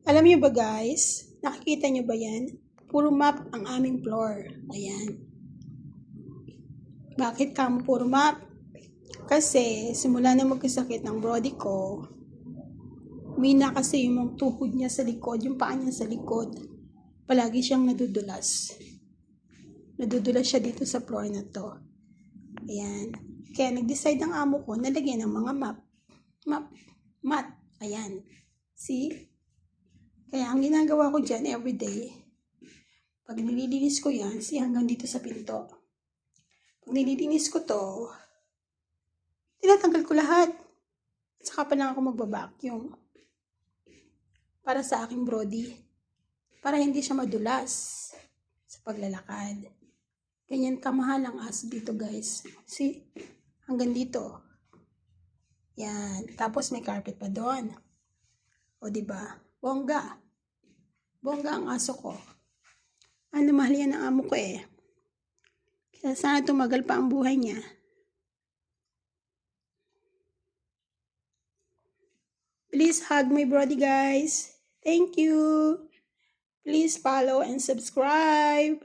Alam niyo ba guys, nakikita niyo ba yan? Puro map ang aming floor. Ayan. Bakit kamo puro map? Kasi simula na magkasakit ng brody ko, mina kasi yung tuhod niya sa likod, yung paa niya sa likod. Palagi siyang nadudulas. Nadudulas siya dito sa floor na to. Ayan. Kaya nag-decide ang amo ko na lagyan ng mga mat. Ayan. See? Kaya ang ginagawa ko dyan everyday, pag nililinis ko yan, hanggang dito sa pinto. Pag nililinis ko to, tinatanggal ko lahat. At saka pa lang ako magbabacuum. Para sa aking brody. Para hindi siya madulas sa paglalakad. Ganyan kamahal ang aso dito guys. See? Hanggang dito. Yan. Tapos may carpet pa doon. O diba? Bongga. Bongga ang aso ko. Ano, mahal yan ang amo ko eh. Kaya sana tumagal pa ang buhay niya. Please hug my brody guys. Thank you. Please follow and subscribe.